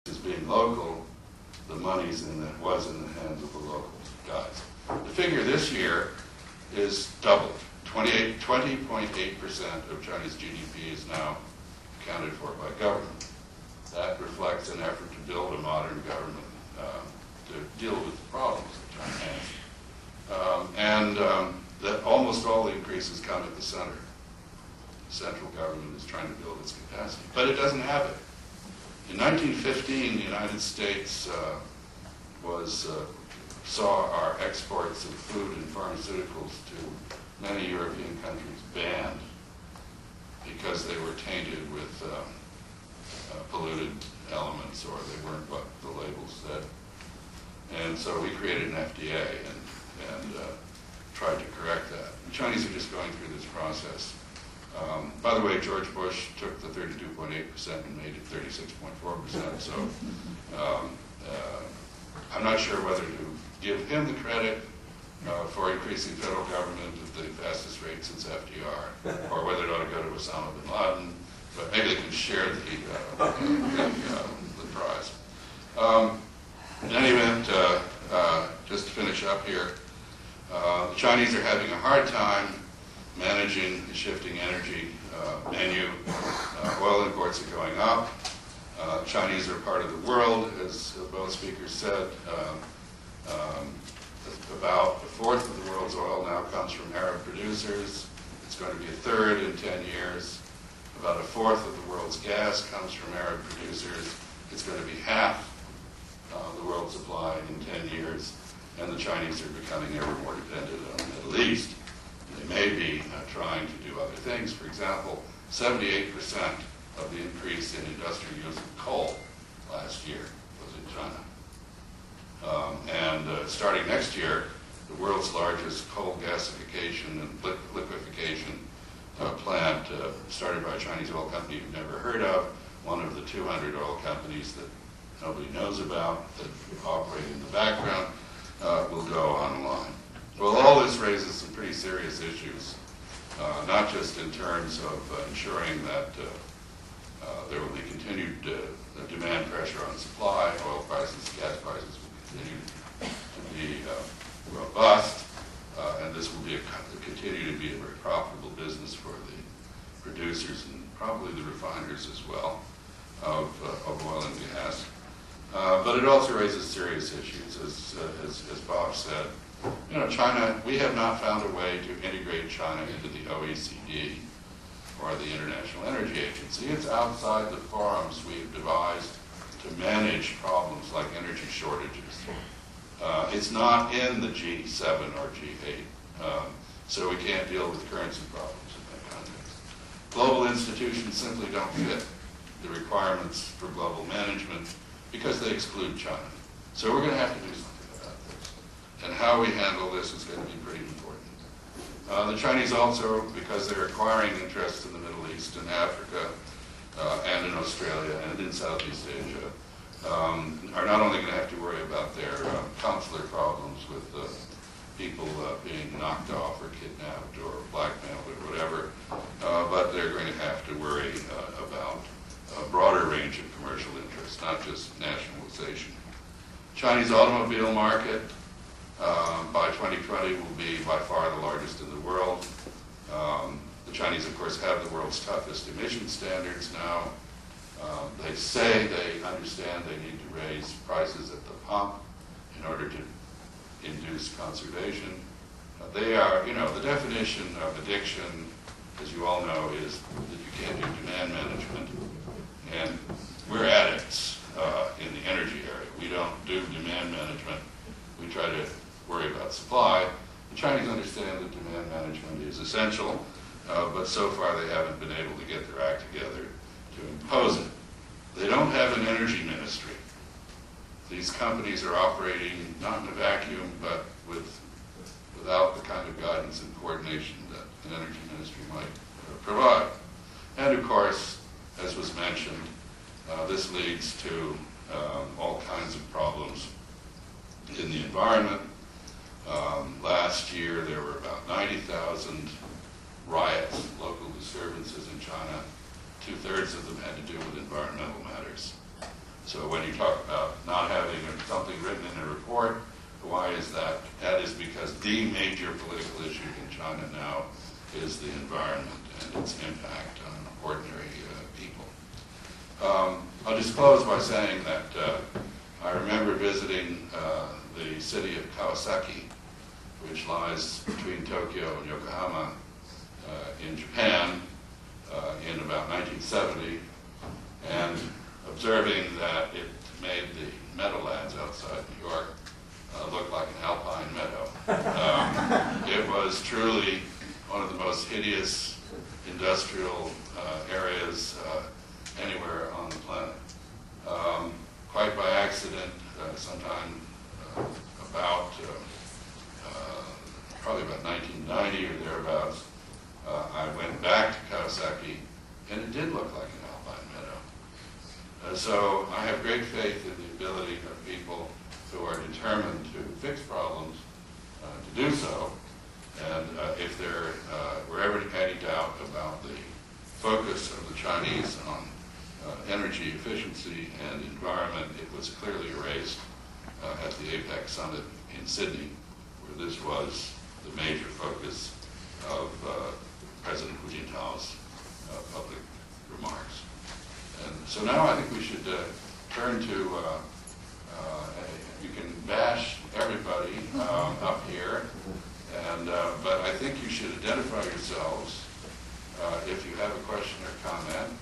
is being local, the money's was in the hands of the local guys. The figure this year is doubled. 20.8% of Chinese GDP is now accounted for by government. That reflects an effort to build a modern government to deal with the problems that China has. That almost all the increases come at the center. The central government is trying to build its capacity, but it doesn't have it. In 1915, the United States saw our exports of food and pharmaceuticals to many European countries banned because they were tainted with polluted elements, or they weren't what the labels said. And so we created an FDA and tried to correct that. The Chinese are just going through this process. By the way, George Bush took the 32.8% and made it 36.4%. So I'm not sure whether to give him the credit for increasing federal government at the fastest rate since FDR, or whether it ought to go to Osama bin Laden. But maybe they can share the prize. In any event, just to finish up here, the Chinese are having a hard time managing the shifting energy menu. Oil imports are going up. Chinese are part of the world, as both speakers said. About a fourth of the world's oil now comes from Arab producers. It's going to be a third in 10 years. About a fourth of the world's gas comes from Arab producers. It's going to be half the world's supply in 10 years. And the Chinese are becoming ever more dependent on the Middle East. They may be trying to do other things. For example, 78% of the increase in industrial use of coal last year was in China. Starting next year, the world's largest coal gasification and liquefaction plant, started by a Chinese oil company you've never heard of, one of the 200 oil companies that nobody knows about, that operate in the background, will go online. Well, all this raises some pretty serious issues, not just in terms of ensuring that there will be continued demand pressure on supply, oil prices, gas prices will continue to be robust, and this will continue to be a very profitable business for the producers and probably the refiners as well of oil and gas. But it also raises serious issues, as Bob said. You know, China, we have not found a way to integrate China into the OECD or the International Energy Agency. It's outside the forums we have devised to manage problems like energy shortages. It's not in the G7 or G8, so we can't deal with currency problems in that context. Global institutions simply don't fit the requirements for global management because they exclude China. So we're going to have to do something about this. And how we handle this is going to be pretty important. The Chinese also, because they're acquiring interests in the Middle East and Africa and in Australia and in Southeast Asia, are not only going to have to worry about their consular problems with people being knocked off or kidnapped or blackmailed or whatever, but they're going to have to worry about a broader range of commercial interests, not just nationalization. Chinese automobile market by 2020 will be by far the largest in the world. The Chinese, of course, have the world's toughest emission standards now. They say they understand they need to raise prices at the pump in order to induce conservation. They are, you know, the definition of addiction, as you all know, is that you can't do demand management. And we're addicts in the energy area. We don't do demand management. We try to worry about supply. The Chinese understand that demand management is essential, but so far they haven't been able to get their act together to impose it. They don't have an energy ministry. These companies are operating not in a vacuum, but without the kind of guidance and coordination that an energy ministry might provide. And of course, as was mentioned, this leads to all kinds of problems in the environment. Last year, there were about 90,000 riots, local disturbances in China. 2/3 of them had to do with environmental matters. So when you talk about not having something written in a report. Why is that? That is because the major political issue in China now is the environment and its impact on ordinary people. I'll just close by saying that I remember visiting the city of Kawasaki, which lies between Tokyo and Yokohama in Japan in about 1970, and observing that it made the meadowlands outside New York look like an alpine meadow. It was truly one of the most hideous industrial areas anywhere on the planet. Quite by accident, sometime probably about 1990 or thereabouts, I went back to Kawasaki, and it did look like an alpine meadow. So I have great faith in the ability of people who are determined to fix problems to do so. And if there were ever any doubt about the focus of the Chinese on energy efficiency and environment, it was clearly erased at the APEC summit in Sydney, where this was the major focus of President Hu Jintao's public remarks. And so now I think we should turn to, you can bash everybody up here, and but I think you should identify yourselves if you have a question or comment,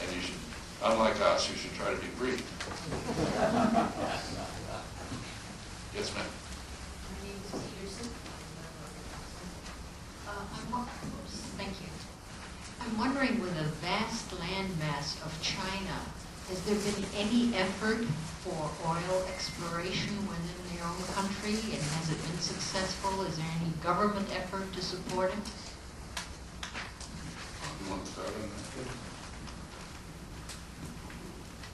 and you should, unlike us, you should try to be brief. Yes, ma'am. My name is Peterson. Thank you. I'm wondering, with the vast landmass of China, has there been any effort for oil exploration within their own country, and has it been successful? Is there any government effort to support it? You want to start on that?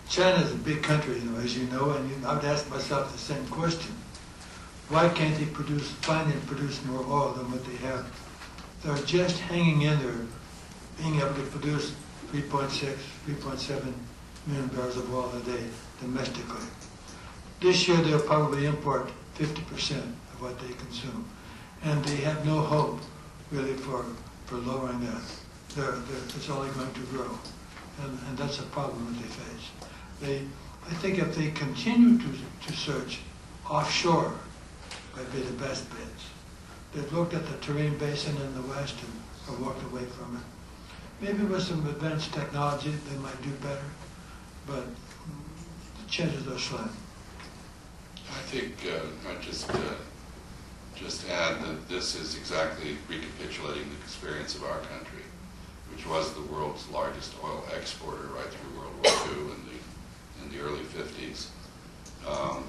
China's a big country, as you know, and I would ask myself the same question. Why can't they find and produce more oil than what they have? They're just hanging in there, being able to produce 3.6, 3.7 million barrels of oil a day domestically. This year they'll probably import 50% of what they consume. And they have no hope, really, for lowering that. It's only going to grow. And that's a problem that they face. I think if they continue to search offshore, might be the best bets. They've looked at the Tarim Basin in the west and have walked away from it. Maybe with some advanced technology they might do better, but the chances are slim. I think I'd just add that this is exactly recapitulating the experience of our country, which was the world's largest oil exporter right through World War II in the early 50s,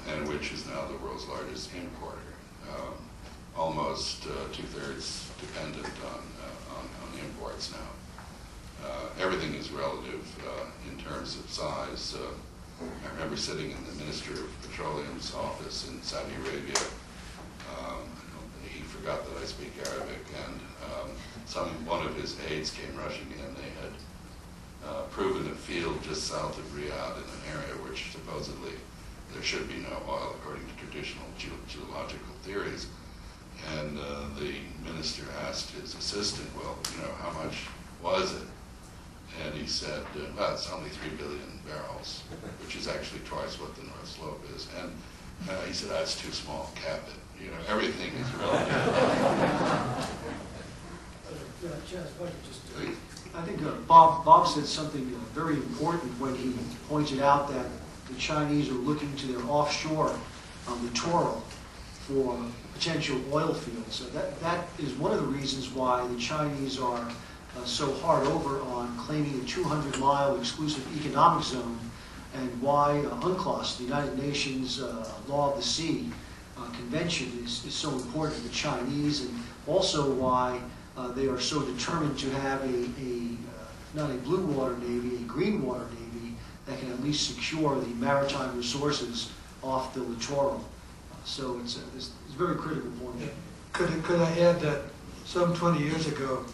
and which is now the world's largest importer, almost two-thirds dependent on imports now. Everything is relative in terms of size. I remember sitting in the Minister of Petroleum's office in Saudi Arabia. He forgot that I speak Arabic, and one of his aides came rushing in. They had proven a field just south of Riyadh in an area which supposedly there should be no oil according to traditional geological theories. And the minister asked his assistant, well, how much was it? And he said, well, it's only 3 billion barrels, which is actually twice what the North Slope is. And he said, that's too small, cap it. Everything is relative. I think Bob said something very important when he pointed out that the Chinese are looking to their offshore littoral for potential oil fields. So that is one of the reasons why the Chinese are so hard over on claiming a 200-mile exclusive economic zone, and why UNCLOS, the United Nations Law of the Sea Convention, is so important to the Chinese, and also why they are so determined to have not a blue water navy, a green water navy that can at least secure the maritime resources off the littoral. So it's a very critical point. Could I add that some 20 years ago,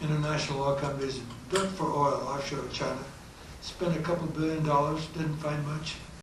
international oil companies looked for oil offshore China, spent a couple $1 billion, didn't find much.